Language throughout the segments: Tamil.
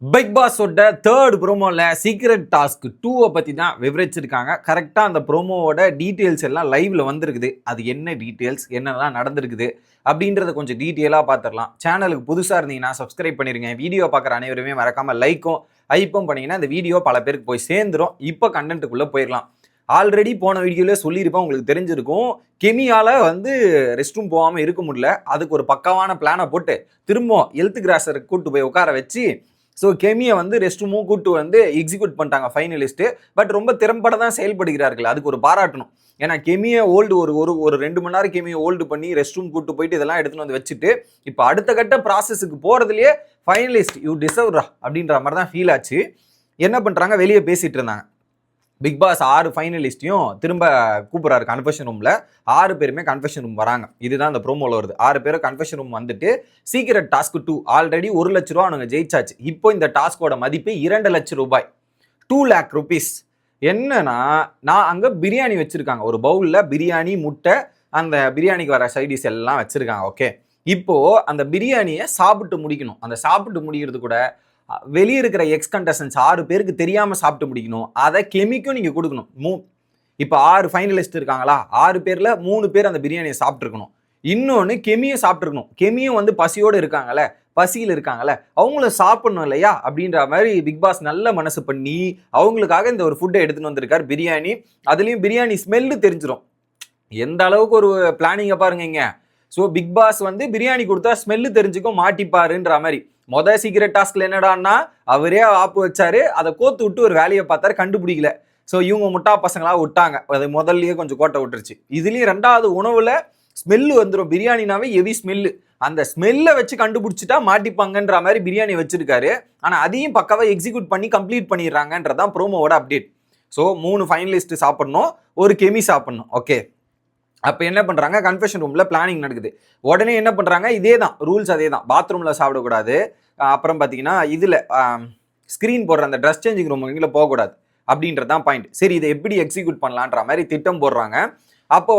பிக் பாஸோட தேர்ட் ப்ரோமோவில் சீக்ரெட் டாஸ்க் 2 பற்றி தான் விவரிச்சிருக்காங்க. கரெக்டாக அந்த ப்ரோமோவோட டீட்டெயில்ஸ் எல்லாம் லைவ்ல வந்திருக்குது. அது என்ன டீட்டெயில்ஸ், என்னெல்லாம் நடந்திருக்குது அப்படின்றத கொஞ்சம் டீட்டெயிலாக பார்த்துடலாம். சேனலுக்கு புதுசாக இருந்தீங்கன்னா சப்ஸ்கிரைப் பண்ணிருங்க. வீடியோ பார்க்குற அனைவருமே மறக்காமல் லைக்கும் ஹைப்பும் பண்ணிங்கன்னா இந்த வீடியோ பல பேருக்கு போய் சேர்ந்துடும். இப்போ கண்டென்ட்டுக்குள்ளே போயிடலாம். ஆல்ரெடி போன வீடியோவில் சொல்லியிருப்பேன், உங்களுக்கு தெரிஞ்சிருக்கும். கெமியால் ரெஸ்ட் ரூம் போகாமல் இருக்க முடியல. அதுக்கு ஒரு பக்காவான பிளானை போட்டு திரும்ப ஹெல்த் கிராஸருக்கு கூப்பிட்டு போய் உட்கார வச்சு கெமியை ரெஸ்ட் ரூமும் கூட்டு எக்ஸிக்யூட் பண்ணிட்டாங்க ஃபைனலிஸ்ட்டு. பட் ரொம்ப திறம்பட தான் செயல்படுகிறார்கள், அதுக்கு ஒரு பாராட்டணும். ஏன்னா கெமியை ஓல்டு ஒரு 2 மணி நேரம் கெமியை ஓல்டு பண்ணி ரெஸ்ட் ரூம் கூட்டு போயிட்டு இதெல்லாம் எடுத்துன்னு வச்சுட்டு இப்போ அடுத்த கட்ட ப்ராசஸுக்கு போகிறதுலேயே ஃபைனலிஸ்ட் யூ டிசர்வ்ரா அப்படின்ற மாதிரி தான் ஃபீல் ஆச்சு. என்ன பண்ணுறாங்க, வெளியே பேசிகிட்டு இருந்தாங்க. பிக் பாஸ் 6 ஃபைனலிஸ்ட்டையும் திரும்ப கூப்பிட்றாரு கன்ஃபெஷன் ரூமில். 6 பேருமே கன்ஃபெஷன் ரூம் வராங்க. இதுதான் அந்த ப்ரோமோவில் வருது. 6 பேரும் கன்ஃபெஷன் ரூம் வந்துட்டு சீக்கிரட் டாஸ்க் 2 ஆல்ரெடி 1 லட்ச ரூபா அவனுங்க ஜெயிச்சாச்சு. இப்போ இந்த டாஸ்கோட மதிப்பு 2 லட்சம் ரூபாய், 2 lakh rupees. என்னன்னா நான் அங்கே பிரியாணி வச்சுருக்காங்க. ஒரு பவுலில் பிரியாணி, முட்டை, அந்த பிரியாணிக்கு வர சைடிஸ் எல்லாம் வச்சுருக்காங்க. ஓகே, இப்போது அந்த பிரியாணியை சாப்பிட்டு முடிக்கணும். அந்த சாப்பிட்டு முடிக்கிறது கூட வெளியே இருக்கிற எக்ஸ் கண்டஸ்டன்ஸ் 6 பேருக்கு தெரியாமல் சாப்பிட்டு முடிக்கணும். அதை கெமிக்கும் நீங்கள் கொடுக்கணும். இப்போ 6 ஃபைனலிஸ்ட் இருக்காங்களா, 6 பேரில் 3 பேர் அந்த பிரியாணியை சாப்பிட்ருக்கணும். இன்னொன்று கெமியை சாப்பிட்ருக்கணும். கெமியும் பசியோடு இருக்காங்கல்ல, பசியில் இருக்காங்கல்ல, அவங்களும் சாப்பிடணும் இல்லையா அப்படின்ற மாதிரி பிக் பாஸ் நல்ல மனசு பண்ணி அவங்களுக்காக இந்த ஒரு ஃபுட்டை எடுத்துன்னு வந்திருக்காரு, பிரியாணி. அதுலேயும் பிரியாணி ஸ்மெல்லு தெரிஞ்சிடும் எந்த அளவுக்கு ஒரு பிளானிங்கை பாருங்க இங்க. ஸோ பிக் பாஸ் பிரியாணி கொடுத்தா ஸ்மெல்லு தெரிஞ்சுக்கும், மாட்டிப்பாருன்ற மாதிரி. சீக்கிரட் டாஸ்க்ல என்னடான்னா அவரே ஆப்பு வச்சாரு, அதை கோத்து விட்டு ஒரு வேலையை பார்த்தாரு, கண்டுபிடிக்கல. ஸோ இவங்க முட்டா பசங்களா விட்டாங்க, அது முதல்லயே கொஞ்சம் கோட்டை விட்டுருச்சு. இதுலயும் 2வது உணவுல ஸ்மெல்லு வந்துடும். பிரியாணினாவே ஹெவி ஸ்மெல்லு, அந்த ஸ்மெல்லை வச்சு கண்டுபிடிச்சிட்டா மாட்டிப்பாங்கன்ற மாதிரி பிரியாணி வச்சிருக்காரு. ஆனால் அதையும் பக்காவா எக்ஸிக்யூட் பண்ணி கம்ப்ளீட் பண்ணிடுறாங்கன்றதான் ப்ரோமோவோட அப்டேட். ஸோ 3 ஃபைனலிஸ்ட் சாப்பிடணும், ஒரு கெமி சாப்பிடணும். ஓகே, அப்போ என்ன பண்ணுறாங்க, கன்ஃபெஷன் ரூமில் பிளானிங் நடக்குது. உடனே என்ன பண்ணுறாங்க, இதே தான் ரூல்ஸ், அதே தான். பாத்ரூமில் சாப்பிடக்கூடாது. அப்புறம் பார்த்தீங்கன்னா இதில் ஸ்க்ரீன் போடுற அந்த ட்ரெஸ் சேஞ்சிங் ரூம் இங்கே போகக்கூடாது அப்படின்றது தான் பாயிண்ட். சரி, இதை எப்படி எக்ஸிக்யூட் பண்ணலான்ற மாதிரி திட்டம் போடுறாங்க. அப்போ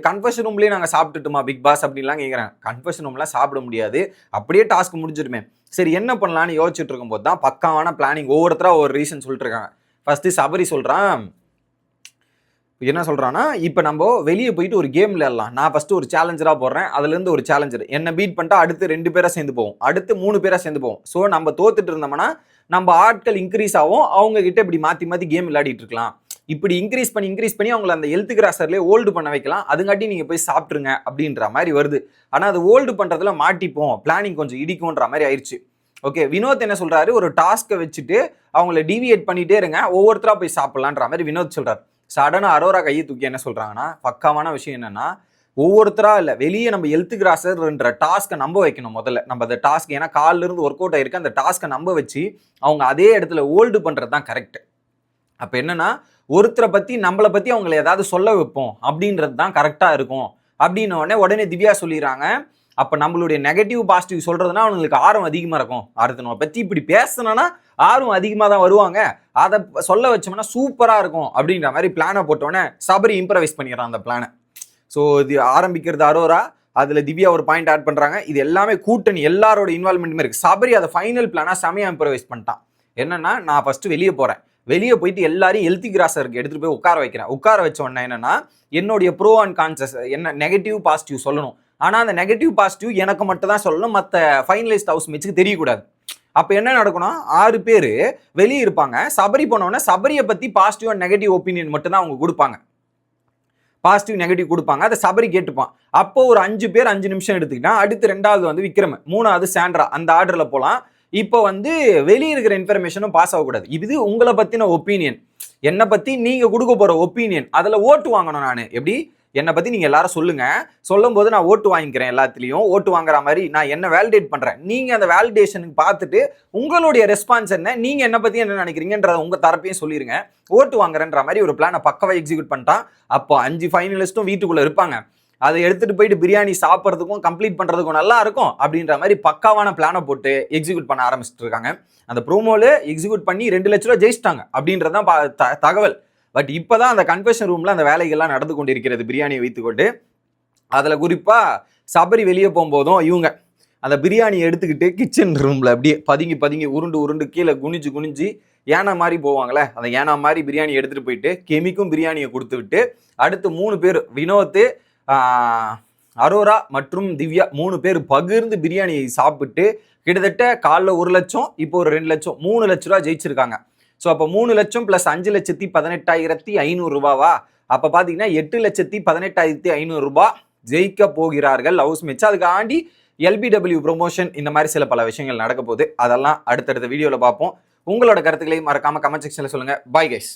கன்ஃபெஷன் ரூம்லேயே நாங்கள் சாப்பிட்டுட்டுமா பிக் பாஸ் அப்படின்லாம் கேட்குறாங்க. கன்ஃபெஷன் ரூம்லாம் சாப்பிட முடியாது, அப்படியே டாஸ்க் முடிஞ்சிடுமே. சரி, என்ன பண்ணலான்னு யோசிச்சுட்டு இருக்கும்போது தான் பக்காவான பிளானிங். ஒவ்வொருத்தராக ஒரு ரீசன் சொல்லிட்டு இருக்காங்க. ஃபர்ஸ்ட்டு சபரி சொல்கிறான். என்ன சொல்கிறான்னா, இப்போ நம்ம வெளியே போயிட்டு ஒரு கேம் விளையாடலாம். நான் ஃபஸ்ட்டு ஒரு சேலஞ்சராக போடுறேன், அதுலேருந்து ஒரு சேலஞ்சர் என்னை பீட் பண்ணிட்டா அடுத்து 2 பேராக சேர்ந்து போவோம், அடுத்து 3 பேராக சேர்ந்து போவோம். ஸோ நம்ம தோத்துட்டு இருந்தோம்னா நம்ம ஆட்கள் இன்க்ரீஸ் ஆகும், அவங்க கிட்ட இப்படி மாற்றி மாற்றி கேம் விளையாடிட்டு இருக்கலாம். இப்படி இன்க்ரீஸ் பண்ணி அவங்களை அந்த ஹெல்த் கிராசர்லேயே ஹோல்டு பண்ண வைக்கலாம். அதுங்காட்டி நீங்கள் போய் சாப்பிட்ருங்க அப்படின்ற மாதிரி வருது. ஆனால் அது ஹோல்டு பண்ணுறதுல மாட்டிப்போம், பிளானிங் கொஞ்சம் இடிக்கும்ன்ற மாதிரி ஆயிடுச்சு. ஓகே, வினோத் என்ன சொல்கிறாரு, ஒரு டாஸ்க்கை வச்சுட்டு அவங்கள டிவியேட் பண்ணிகிட்டே இருங்க, ஒவ்வொருத்தராக போய் சாப்பிட்லான்ற மாதிரி வினோத் சொல்கிறார். சடனாக அரோரா கையை தூக்கி என்ன சொல்கிறாங்கன்னா, பக்காவான விஷயம் என்னென்னா, ஒவ்வொருத்தராக இல்லை, வெளியே நம்ம ஹெல்த் கிராசர்ன்ற டாஸ்க்கை நம்ப வைக்கணும் முதல்ல. நம்ம அந்த டாஸ்க், ஏன்னா காலிலிருந்து ஒர்க் அவுட் ஆகிருக்கு, அந்த டாஸ்க்கை நம்ப வச்சு அவங்க அதே இடத்துல ஹோல்டு பண்ணுறது தான் கரெக்டு. அப்போ என்னென்னா, ஒருத்தரை பற்றி நம்மளை பற்றி அவங்களை ஏதாவது சொல்ல வைப்போம் அப்படின்றது தான் கரெக்டாக இருக்கும் அப்படின்ன உடனே திவ்யா சொல்லிடுறாங்க. அப்போ நம்மளுடைய நெகட்டிவ் பாசிட்டிவ் சொல்கிறதுனா அவங்களுக்கு ஆர்வம் அதிகமாக இருக்கும். அடுத்து நம்ம பற்றி இப்படி பேசணும்னா ஆர்வம் அதிகமாக தான் வருவாங்க, அதை சொல்ல வச்சோம்னா சூப்பராக இருக்கும் அப்படின்ற மாதிரி பிளானை போட்டோன்னே சபரி இம்ப்ரவைஸ் பண்ணிடுறான் அந்த பிளானை. ஸோ இது ஆரம்பிக்கிறது அரோரா, அதில் திவ்யா ஒரு பாயிண்ட் ஆட் பண்ணுறாங்க. இது எல்லாமே கூட்டணி, எல்லாரோட இன்வால்மெண்ட்டுமே இருக்குது. சபரி அதை ஃபைனல் பிளானாக செமையாக இம்ப்ரவைஸ் பண்ணிட்டான். என்னென்னா, நான் ஃபஸ்ட்டு வெளியே போகிறேன், வெளியே போயிட்டு எல்லாரையும் ஹெல்த் கிராசருக்கு எடுத்துகிட்டு போய் உட்கார வைக்கிறேன். உட்கார வச்ச உடனே என்னென்னா, என்னுடைய ப்ரோ அண்ட் கான்சஸ் என்ன நெகட்டிவ் பாசிட்டிவ் சொல்லணும். ஆனால் அந்த நெகட்டிவ் பாசிட்டிவ் எனக்கு மட்டும் தான் சொல்லணும், மற்ற ஃபைனலிஸ்ட் ஹவுஸ் மேட்சுக்கு தெரியக்கூடாது. அப்போ என்ன நடக்கும்னா, 6 பேர் வெளியே இருப்பாங்க. சபரி போனோடனே சபரியை பற்றி பாசிட்டிவ் அண்ட் நெகட்டிவ் ஒப்பீனியன் மட்டும்தான் அவங்க கொடுப்பாங்க. பாசிட்டிவ் நெகட்டிவ் கொடுப்பாங்க, அதை சபரி கேட்டுப்பான். அப்போ ஒரு 5 பேர் 5 நிமிஷம் எடுத்துக்கிட்டா, அடுத்து 2வது விக்ரம், 3வது சாண்ட்ரா, அந்த ஆர்டரில் போகலாம். இப்போ வெளியே இருக்கிற இன்ஃபர்மேஷனும் பாஸ் ஆகக்கூடாது. இது உங்களை பற்றின ஒப்பீனியன், என்னை பற்றி நீங்கள் கொடுக்க போகிற ஒப்பீனியன், அதில் ஓட்டு வாங்கணும். நான் எப்படி என்னை பற்றி நீங்கள் எல்லாரும் சொல்லுங்கள், சொல்லும் போது நான் ஓட்டு வாங்கிக்கிறேன். எல்லாத்துலேயும் ஓட்டு வாங்குற மாதிரி நான் என்ன வேலிடேட் பண்ணுறேன். நீங்கள் அந்த வேலிடேஷனுக்கு பார்த்துட்டு உங்களுடைய ரெஸ்பான்ஸ் என்ன, நீங்கள் என்னை பற்றி என்ன நினைக்கிறீங்கன்றத உங்கள் தரப்பையும் சொல்லிடுங்க. ஓட்டு வாங்குறேன்ற மாதிரி ஒரு பிளானை பக்கவாக எக்ஸிக்யூட் பண்ணிட்டான். அப்போ 5 ஃபைனலிஸ்ட்டும் வீட்டுக்குள்ளே இருப்பாங்க. அதை எடுத்துகிட்டு போயிட்டு பிரியாணி சாப்பிட்றதுக்கும் கம்ப்ளீட் பண்ணுறதுக்கும் நல்லா இருக்கும் அப்படின்ற மாதிரி பக்காவான பிளானை போட்டு எக்ஸிக்யூட் பண்ண ஆரம்பிச்சுட்டு இருக்காங்க. அந்த ப்ரோமோவில் எக்ஸிக்யூட் பண்ணி 2 லட்ச ரூபா ஜெயிச்சிட்டாங்க அப்படின்றதான் தகவல். பட் இப்போ தான் அந்த கன்ஃபெஷன் ரூமில் அந்த வேலைகள்லாம் நடந்து கொண்டிருக்கிறது, பிரியாணியை வைத்துக்கொண்டு. அதில் குறிப்பாக சபரி வெளியே போகும்போதும் இவங்க அந்த பிரியாணி எடுத்துக்கிட்டு கிச்சன் ரூம்ல அப்படியே பதுங்கி பதுங்கி உருண்டு உருண்டு கீழே குனிஞ்சு குனிஞ்சு ஏனா மாதிரி போவாங்களே, அந்த ஏனா மாதிரி பிரியாணி எடுத்துட்டு போயிட்டு கெமிக்கும் பிரியாணியை கொடுத்து விட்டு அடுத்து 3 பேர் வினோத், அரோரா மற்றும் திவ்யா 3 பேர் பகிர்ந்து பிரியாணியை சாப்பிட்டு கிட்டத்தட்ட காலைல 1 லட்சம், இப்போ ஒரு 2 லட்சம், 3 லட்ச ரூபா ஜெயிச்சிருக்காங்க. ஸோ அப்போ 3 லட்சம் பிளஸ் 5,18,500 ரூபாவா, அப்போ பார்த்தீங்கன்னா 8,18,500 ரூபாய் ஜெயிக்க போகிறார்கள் ஹவுஸ் மேட்ச். அதுக்கு ஆண்டி LBW ப்ரொமோஷன் இந்த மாதிரி சில பல விஷயங்கள் நடக்க போகுது. அதெல்லாம் அடுத்தடுத்த வீடியோவில் பார்ப்போம். உங்களோட கருத்துக்களை மறக்காம கமெண்ட் செக்ஷன்ல சொல்லுங்க. Bye guys.